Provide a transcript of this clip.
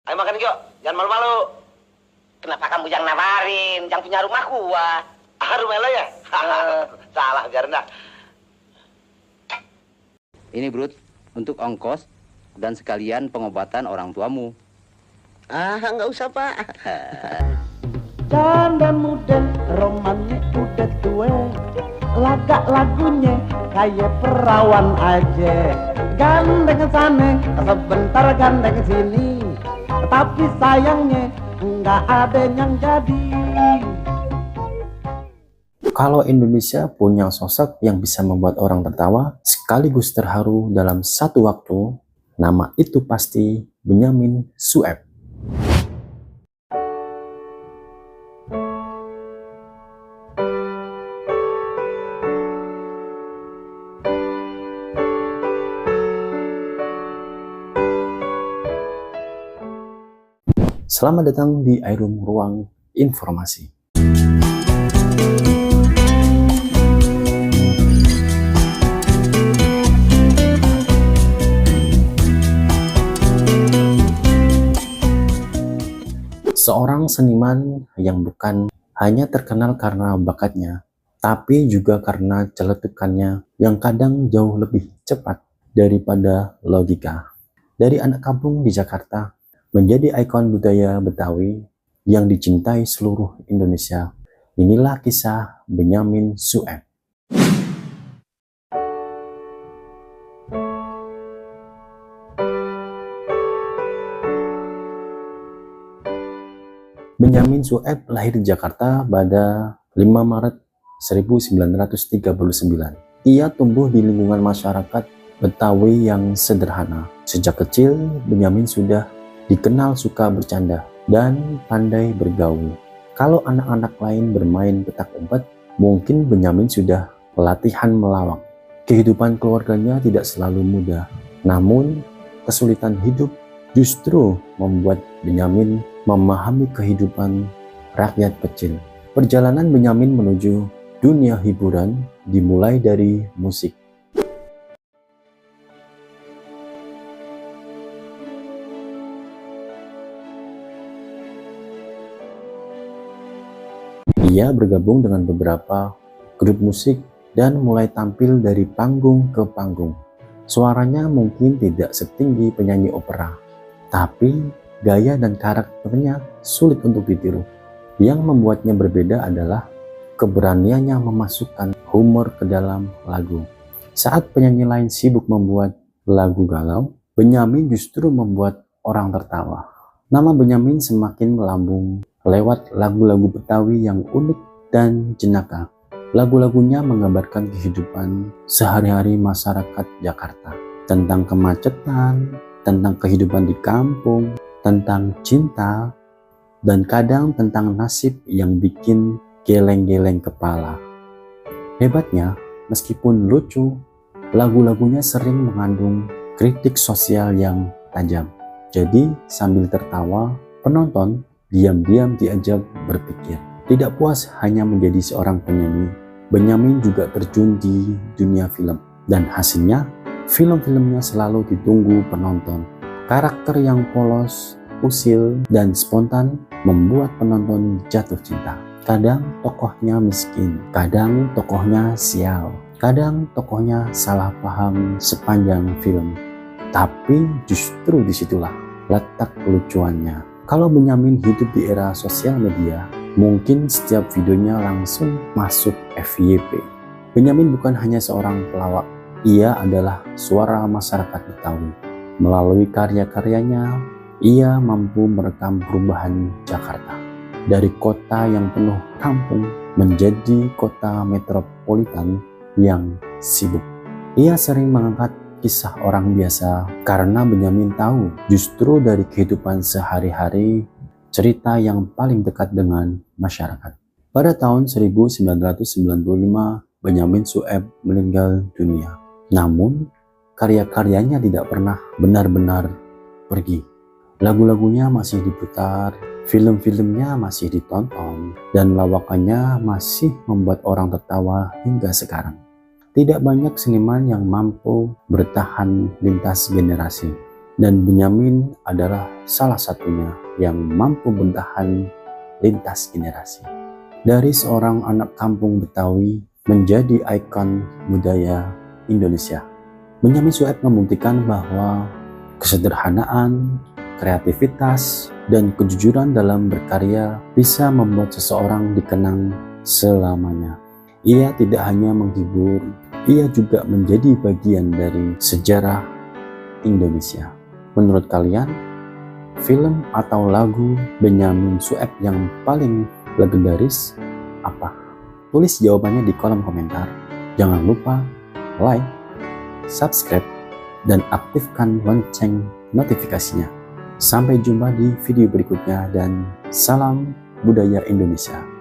Ayo makan yuk, jangan malu-malu. Kenapa kamu yang nawarin, yang punya rumah gua? Ah, rumah lo ya? Salah, biarin dah. Ini Brut, untuk ongkos dan sekalian pengobatan orang tuamu. Ah, nggak usah, Pak. Canda muda, romannya udah tua. Laga lagunya kayak perawan aja. Gandeng sana, sebentar gandeng sini. Tapi sayangnya nggak ada yang jadi. Kalau Indonesia punya sosok yang bisa membuat orang tertawa sekaligus terharu dalam satu waktu, nama itu pasti Benyamin Sueb. Selamat datang di iRoom Ruang Informasi. Seorang seniman yang bukan hanya terkenal karena bakatnya, tapi juga karena celetukannya yang kadang jauh lebih cepat daripada logika. Dari anak kampung di Jakarta, menjadi ikon budaya Betawi yang dicintai seluruh Indonesia. Inilah kisah Benyamin Sueb. Benyamin Sueb lahir di Jakarta pada 5 Maret 1939. Ia tumbuh di lingkungan masyarakat Betawi yang sederhana. Sejak kecil, Benyamin sudah dikenal suka bercanda dan pandai bergaul. Kalau anak-anak lain bermain petak umpet, mungkin Benyamin sudah pelatihan melawak. Kehidupan keluarganya tidak selalu mudah, namun kesulitan hidup justru membuat Benyamin memahami kehidupan rakyat kecil. Perjalanan Benyamin menuju dunia hiburan dimulai dari musik. Ia bergabung dengan beberapa grup musik dan mulai tampil dari panggung ke panggung. Suaranya mungkin tidak setinggi penyanyi opera, tapi gaya dan karakternya sulit untuk ditiru. Yang membuatnya berbeda adalah keberaniannya memasukkan humor ke dalam lagu. Saat penyanyi lain sibuk membuat lagu galau, Benyamin justru membuat orang tertawa. Nama Benyamin semakin melambung lewat lagu-lagu Betawi yang unik dan jenaka. Lagu-lagunya menggambarkan kehidupan sehari-hari masyarakat Jakarta, tentang kemacetan, tentang kehidupan di kampung, tentang cinta, dan kadang tentang nasib yang bikin geleng-geleng kepala. Hebatnya, meskipun lucu, lagu-lagunya sering mengandung kritik sosial yang tajam. Jadi, sambil tertawa, penonton diam-diam diajak berpikir. Tidak puas hanya menjadi seorang penyanyi, Benyamin juga terjun di dunia film. Dan hasilnya, film-filmnya selalu ditunggu penonton. Karakter yang polos, usil, dan spontan membuat penonton jatuh cinta. Kadang tokohnya miskin, kadang tokohnya sial, kadang tokohnya salah paham sepanjang film. Tapi justru disitulah letak kelucuannya. Kalau Benyamin hidup di era sosial media, mungkin setiap videonya langsung masuk FYP. Benyamin bukan hanya seorang pelawak, ia adalah suara masyarakat Betawi. Melalui karya-karyanya, ia mampu merekam perubahan Jakarta. Dari kota yang penuh kampung menjadi kota metropolitan yang sibuk. Ia sering mengangkat kisah orang biasa karena Benyamin tahu justru dari kehidupan sehari-hari cerita yang paling dekat dengan masyarakat. Pada tahun 1995, Benyamin Sueb meninggal dunia. Namun, karya-karyanya tidak pernah benar-benar pergi. Lagu-lagunya masih diputar, film-filmnya masih ditonton, dan lawakannya masih membuat orang tertawa hingga sekarang. Tidak banyak seniman yang mampu bertahan lintas generasi. Dan Benyamin adalah salah satunya yang mampu bertahan lintas generasi. Dari seorang anak kampung Betawi menjadi ikon budaya Indonesia, Benyamin Sueb membuktikan bahwa kesederhanaan, kreativitas, dan kejujuran dalam berkarya bisa membuat seseorang dikenang selamanya. Ia tidak hanya menghibur, ia juga menjadi bagian dari sejarah Indonesia. Menurut kalian, film atau lagu Benyamin Sueb yang paling legendaris apa? Tulis jawabannya di kolom komentar. Jangan lupa like, subscribe, dan aktifkan lonceng notifikasinya. Sampai jumpa di video berikutnya dan salam budaya Indonesia.